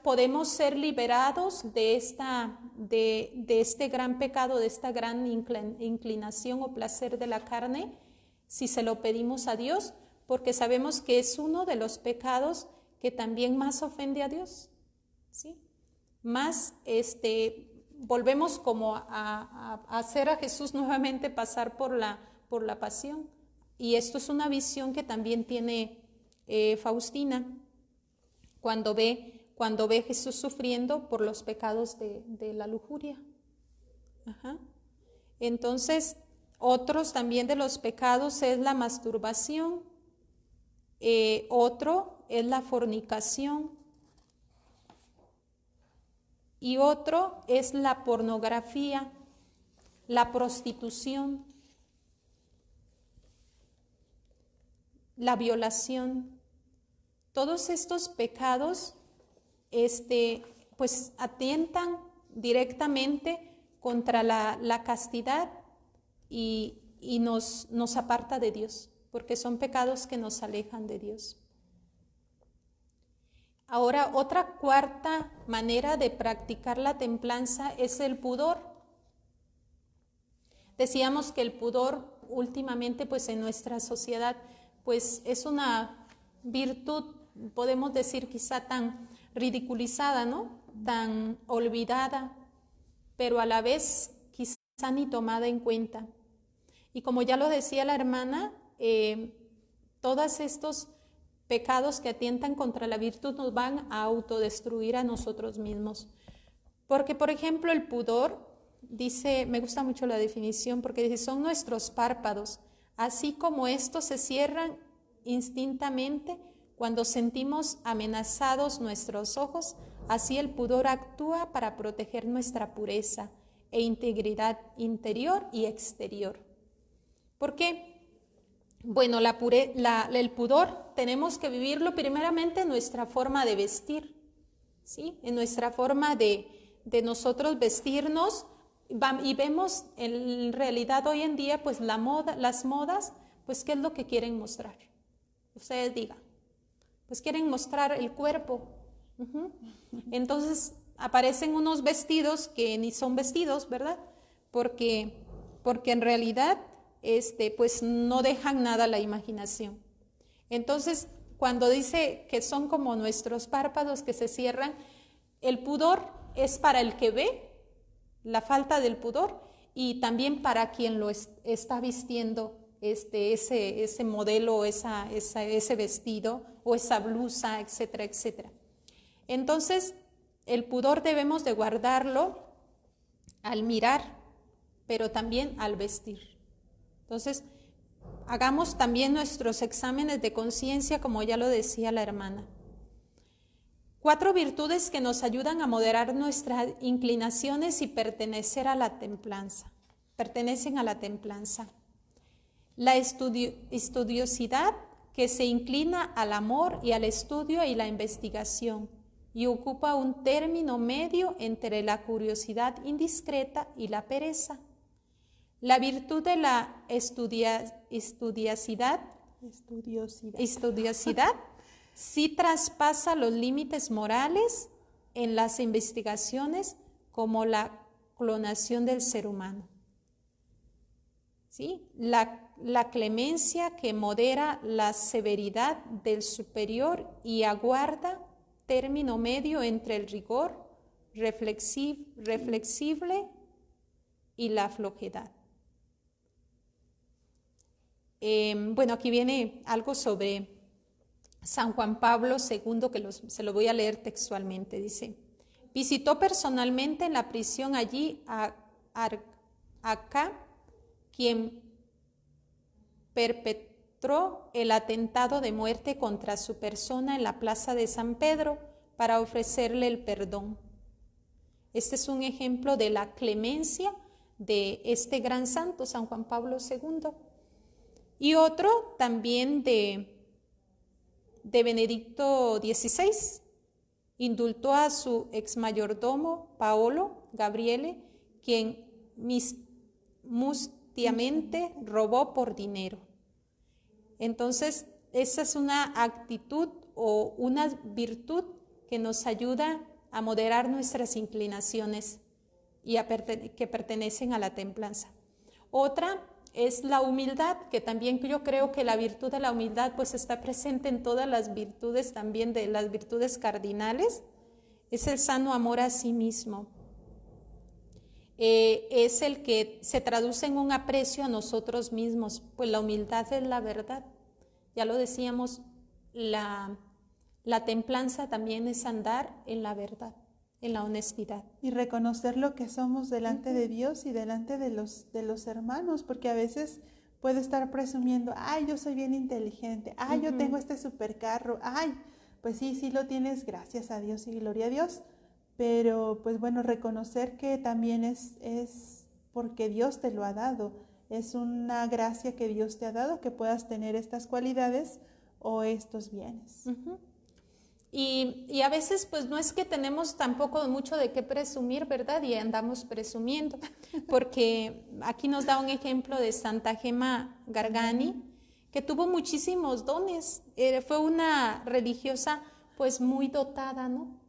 podemos ser liberados de este gran pecado, de esta gran inclinación o placer de la carne, si se lo pedimos a Dios, porque sabemos que es uno de los pecados que también más ofende a Dios, ¿sí? Más volvemos como a hacer a Jesús nuevamente pasar por la pasión. Y esto es una visión que también tiene Faustina cuando ve a Jesús sufriendo por los pecados de la lujuria. Ajá. Entonces, otros también de los pecados es la masturbación, otro es la fornicación y otro es la pornografía, la prostitución, la violación. Todos estos pecados pues atentan directamente contra la castidad y nos aparta de Dios, porque son pecados que nos alejan de Dios. Ahora, otra cuarta manera de practicar la templanza es el pudor. Decíamos que el pudor últimamente, pues en nuestra sociedad, pues es una virtud, podemos decir quizá tan ridiculizada, ¿no? Tan olvidada, pero a la vez quizá ni tomada en cuenta. Y como ya lo decía la hermana, todos estos pecados que atentan contra la virtud nos van a autodestruir a nosotros mismos. Porque, por ejemplo, el pudor, dice, me gusta mucho la definición, porque dice, son nuestros párpados, así como estos se cierran instintamente cuando sentimos amenazados nuestros ojos, así el pudor actúa para proteger nuestra pureza e integridad interior y exterior. ¿Por qué? Bueno, el pudor tenemos que vivirlo primeramente en nuestra forma de vestir, ¿sí? En nuestra forma de nosotros vestirnos, y vemos en realidad hoy en día pues las modas, pues ¿qué es lo que quieren mostrar? Ustedes digan, pues quieren mostrar el cuerpo. Entonces aparecen unos vestidos que ni son vestidos, ¿verdad? Porque en realidad pues no dejan nada a la imaginación. Entonces, cuando dice que son como nuestros párpados que se cierran, el pudor es para el que ve, la falta del pudor, y también para quien lo está vistiendo ese modelo, ese vestido o esa blusa, etcétera, etcétera. Entonces, el pudor debemos de guardarlo al mirar, pero también al vestir. Entonces, hagamos también nuestros exámenes de conciencia, como ya lo decía la hermana. 4 virtudes que nos ayudan a moderar nuestras inclinaciones y pertenecen a la templanza. La estudiosidad, que se inclina al amor y al estudio y la investigación, y ocupa un término medio entre la curiosidad indiscreta y la pereza. La virtud de la estudiosidad sí traspasa los límites morales en las investigaciones, como la clonación del ser humano. ¿Sí? La clemencia, que modera la severidad del superior y aguarda término medio entre el rigor reflexible y la flojedad. Bueno, aquí viene algo sobre San Juan Pablo II, que se lo voy a leer textualmente. Dice, visitó personalmente en la prisión allí a Acá, quien perpetró el atentado de muerte contra su persona en la plaza de San Pedro para ofrecerle el perdón. Este es un ejemplo de la clemencia de este gran santo, San Juan Pablo II. Y otro también de Benedicto XVI, indultó a su exmayordomo Paolo Gabriele, quien mustiamente robó por dinero. Entonces, esa es una actitud o una virtud que nos ayuda a moderar nuestras inclinaciones y que pertenecen a la templanza. Otra es la humildad, que también yo creo que la virtud de la humildad pues está presente en todas las virtudes, también de las virtudes cardinales. Es el sano amor a sí mismo. Es el que se traduce en un aprecio a nosotros mismos, pues la humildad es la verdad. Ya lo decíamos, la templanza también es andar en la verdad, en la honestidad. Y reconocer lo que somos delante de Dios y delante de los hermanos, porque a veces puede estar presumiendo, ay, yo soy bien inteligente, ay, yo tengo este supercarro, ay, pues sí lo tienes, gracias a Dios y gloria a Dios, pero pues bueno, reconocer que también es porque Dios te lo ha dado, es una gracia que Dios te ha dado que puedas tener estas cualidades o estos bienes. Y a veces pues no es que tenemos tampoco mucho de qué presumir, ¿verdad? Y andamos presumiendo, porque aquí nos da un ejemplo de Santa Gema Gargani, que tuvo muchísimos dones. Fue una religiosa pues muy dotada, ¿no?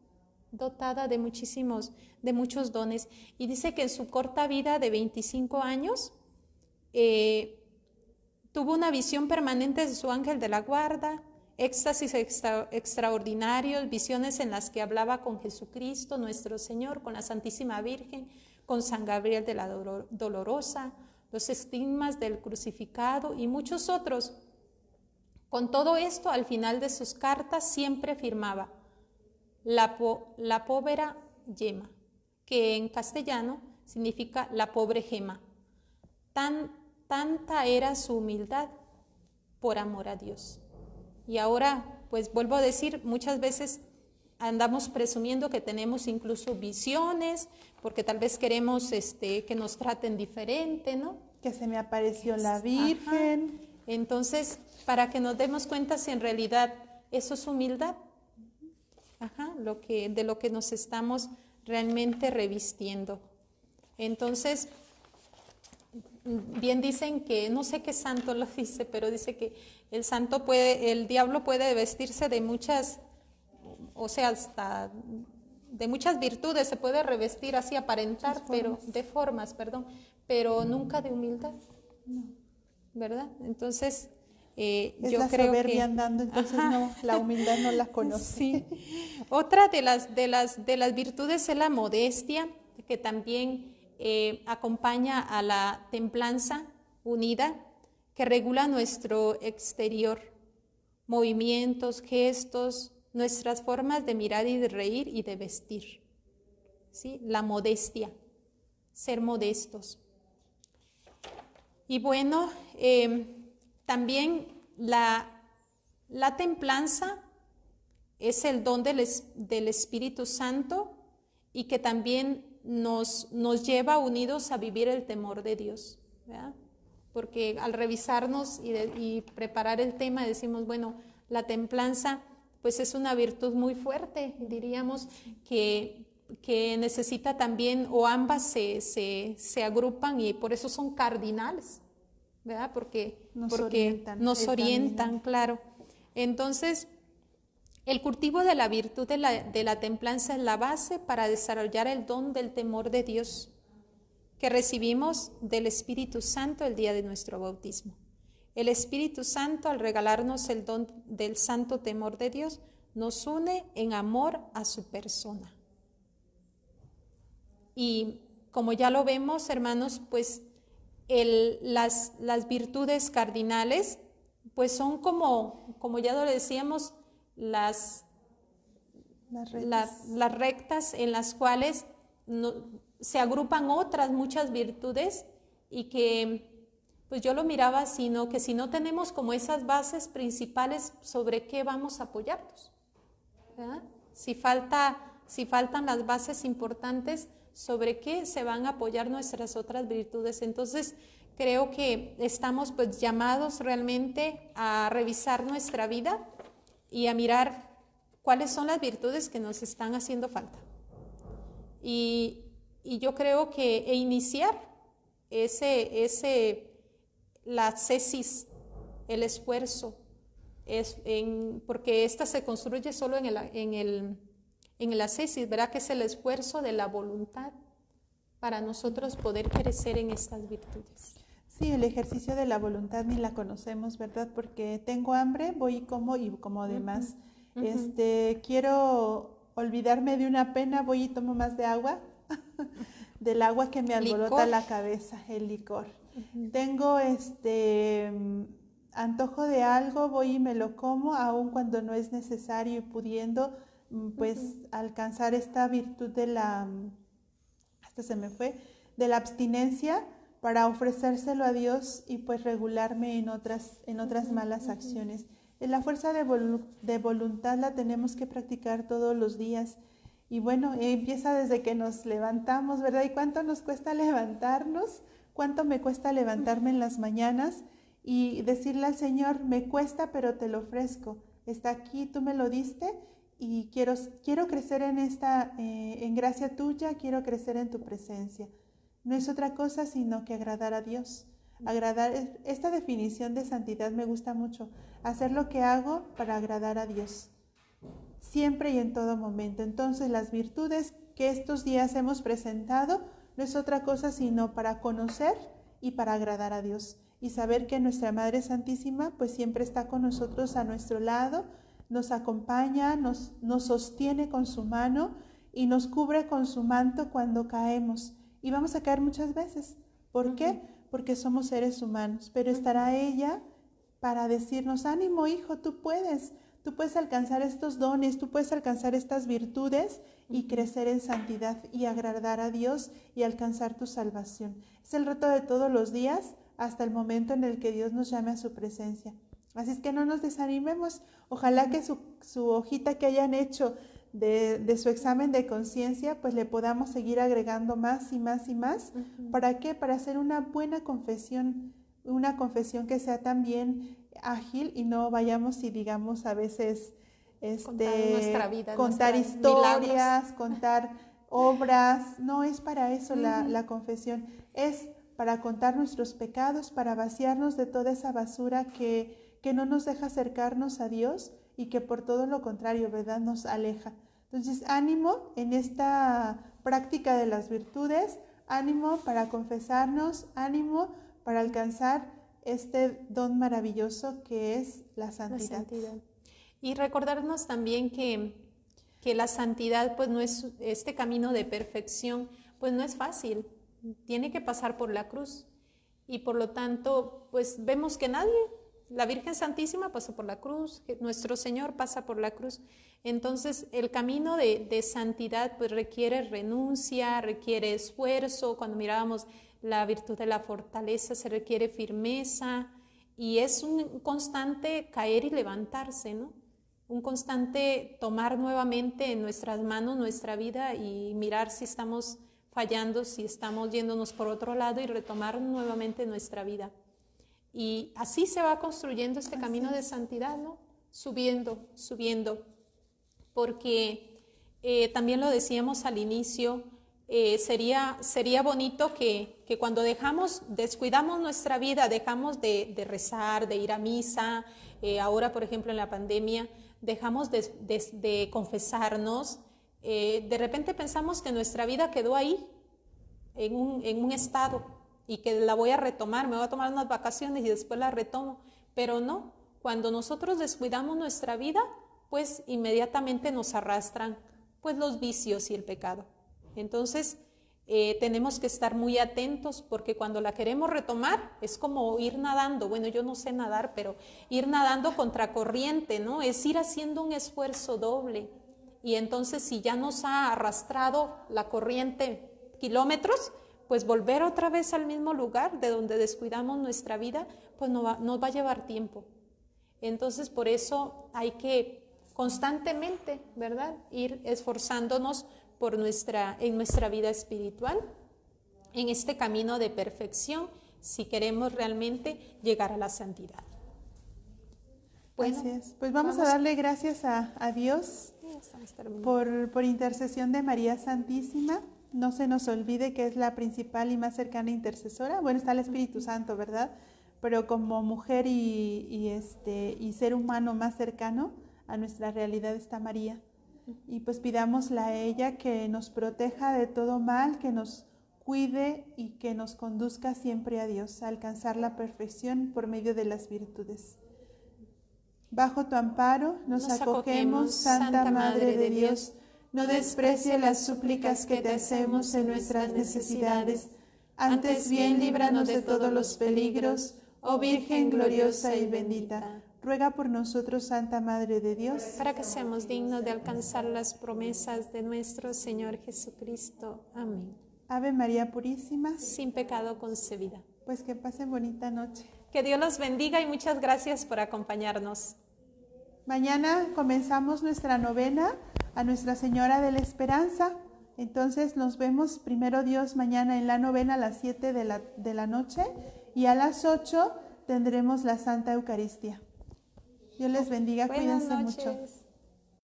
Dotada de muchos dones. Y dice que en su corta vida de 25 años tuvo una visión permanente de su ángel de la guarda, éxtasis extraordinarios, visiones en las que hablaba con Jesucristo, nuestro Señor, con la Santísima Virgen, con San Gabriel de la Dolorosa, los estigmas del crucificado y muchos otros. Con todo esto, al final de sus cartas siempre firmaba la povera Gema, que en castellano significa la pobre gema. Tanta era su humildad por amor a Dios. Y ahora, pues vuelvo a decir, muchas veces andamos presumiendo que tenemos incluso visiones, porque tal vez queremos que nos traten diferente, ¿no? Que se me apareció la Virgen. Ajá. Entonces, para que nos demos cuenta si en realidad eso es humildad, de lo que nos estamos realmente revistiendo. Entonces, bien dicen que, no sé qué santo lo dice, pero dice que el diablo puede vestirse de muchas, o sea, hasta de muchas virtudes, se puede revestir así, aparentar, pero nunca de humildad, ¿verdad? Entonces, es yo la creo soberbia que andando, entonces no, la humildad no la conoce. Sí. Otra de las virtudes es la modestia, que también acompaña a la templanza unida, que regula nuestro exterior, movimientos, gestos, nuestras formas de mirar y de reír y de vestir. ¿Sí? La modestia, ser modestos. Y bueno, también la templanza es el don del Espíritu Santo y que también nos lleva unidos a vivir el temor de Dios, ¿verdad? Porque al revisarnos y preparar el tema decimos, bueno, la templanza pues es una virtud muy fuerte, diríamos que necesita también, o ambas se agrupan y por eso son cardinales, ¿verdad? Porque nos orientan, claro. Entonces, el cultivo de la virtud de la templanza es la base para desarrollar el don del temor de Dios que recibimos del Espíritu Santo el día de nuestro bautismo. El Espíritu Santo, al regalarnos el don del santo temor de Dios, nos une en amor a su persona. Y como ya lo vemos, hermanos, pues las virtudes cardinales, pues son como ya lo decíamos, las rectas en las cuales se agrupan otras muchas virtudes y que pues yo lo miraba, sino que si no tenemos como esas bases principales, ¿sobre qué vamos a apoyarnos? ¿Verdad? Si faltan las bases importantes, ¿sobre qué se van a apoyar nuestras otras virtudes? Entonces creo que estamos pues llamados realmente a revisar nuestra vida y a mirar cuáles son las virtudes que nos están haciendo falta. Y yo creo que iniciar la cesis, el esfuerzo, porque esta se construye solo en la cesis, ¿verdad? Que es el esfuerzo de la voluntad para nosotros poder crecer en estas virtudes. Sí, el ejercicio de la voluntad ni la conocemos, ¿verdad? Porque tengo hambre, voy y como demás. Quiero olvidarme de una pena, voy y tomo más de agua, del agua que me alborota la cabeza, el licor. Tengo antojo de algo, voy y me lo como, aun cuando no es necesario y pudiendo pues alcanzar esta virtud de la abstinencia para ofrecérselo a Dios y pues regularme en otras malas acciones. La fuerza de voluntad la tenemos que practicar todos los días. Y bueno, empieza desde que nos levantamos, ¿verdad? ¿Y cuánto nos cuesta levantarnos? ¿Cuánto me cuesta levantarme en las mañanas y decirle al Señor, me cuesta, pero te lo ofrezco? Está aquí, tú me lo diste y quiero crecer en gracia tuya, quiero crecer en tu presencia. No es otra cosa sino que agradar a Dios. Esta definición de santidad me gusta mucho. Hacer lo que hago para agradar a Dios, siempre y en todo momento. Entonces, las virtudes que estos días hemos presentado no es otra cosa sino para conocer y para agradar a Dios. Y saber que nuestra Madre Santísima pues siempre está con nosotros a nuestro lado, nos acompaña, nos sostiene con su mano y nos cubre con su manto cuando caemos. Y vamos a caer muchas veces. ¿Por qué? Porque somos seres humanos, pero estará ella para decirnos, ánimo hijo, tú puedes alcanzar estos dones, tú puedes alcanzar estas virtudes y crecer en santidad y agradar a Dios y alcanzar tu salvación. Es el reto de todos los días hasta el momento en el que Dios nos llame a su presencia. Así es que no nos desanimemos. Ojalá que su hojita que hayan hecho de su examen de conciencia, pues le podamos seguir agregando más y más y más. ¿Para qué? Para hacer una buena confesión, una confesión que sea también ágil y no vayamos y digamos a veces contar historias, milagros, contar obras. No es para eso la confesión, es para contar nuestros pecados, para vaciarnos de toda esa basura que no nos deja acercarnos a Dios y que por todo lo contrario, ¿verdad?, nos aleja. Entonces, ánimo en esta práctica de las virtudes, ánimo para confesarnos, ánimo para alcanzar este don maravilloso que es la santidad. Y recordarnos también que la santidad, pues no es este camino de perfección, pues no es fácil, tiene que pasar por la cruz. Y por lo tanto, pues vemos que la Virgen Santísima pasó por la cruz, que nuestro Señor pasa por la cruz. Entonces, el camino de santidad pues requiere renuncia, requiere esfuerzo. Cuando mirábamos la virtud de la fortaleza, se requiere firmeza y es un constante caer y levantarse, ¿no? Un constante tomar nuevamente en nuestras manos nuestra vida y mirar si estamos fallando, si estamos yéndonos por otro lado y retomar nuevamente nuestra vida. Y así se va construyendo este camino de santidad, ¿no? Subiendo, porque también lo decíamos al inicio, sería bonito que cuando descuidamos nuestra vida, dejamos de rezar, de ir a misa, ahora por ejemplo en la pandemia, dejamos de confesarnos, de repente pensamos que nuestra vida quedó ahí, en un estado, y que la voy a retomar, me voy a tomar unas vacaciones y después la retomo, pero no, cuando nosotros descuidamos nuestra vida, pues inmediatamente nos arrastran pues los vicios y el pecado. Entonces tenemos que estar muy atentos porque cuando la queremos retomar es como ir nadando, bueno yo no sé nadar, pero ir nadando contracorriente, ¿no? Es ir haciendo un esfuerzo doble y entonces si ya nos ha arrastrado la corriente kilómetros, pues volver otra vez al mismo lugar de donde descuidamos nuestra vida, pues nos va a llevar tiempo. Entonces, por eso hay que constantemente, ¿verdad?, ir esforzándonos en nuestra vida espiritual, en este camino de perfección, si queremos realmente llegar a la santidad. Bueno, así es. Pues vamos a darle gracias a Dios por intercesión de María Santísima. No se nos olvide que es la principal y más cercana intercesora. Bueno, está el Espíritu Santo, ¿verdad? Pero como mujer y ser humano más cercano a nuestra realidad está María. Y pues pidámosle a ella que nos proteja de todo mal, que nos cuide y que nos conduzca siempre a Dios, a alcanzar la perfección por medio de las virtudes. Bajo tu amparo nos acogemos, Santa Madre de Dios. No desprecie las súplicas que te hacemos en nuestras necesidades. Antes bien, líbranos de todos los peligros, oh Virgen gloriosa y bendita. Ruega por nosotros, Santa Madre de Dios, para que seamos dignos de alcanzar las promesas de nuestro Señor Jesucristo. Amén. Ave María Purísima, sin pecado concebida. Pues que pasen bonita noche. Que Dios los bendiga y muchas gracias por acompañarnos. Mañana comenzamos nuestra novena a Nuestra Señora de la Esperanza. Entonces nos vemos, primero Dios, mañana en la novena a las 7 de la noche y a las 8 tendremos la Santa Eucaristía. Dios les bendiga, cuídense mucho.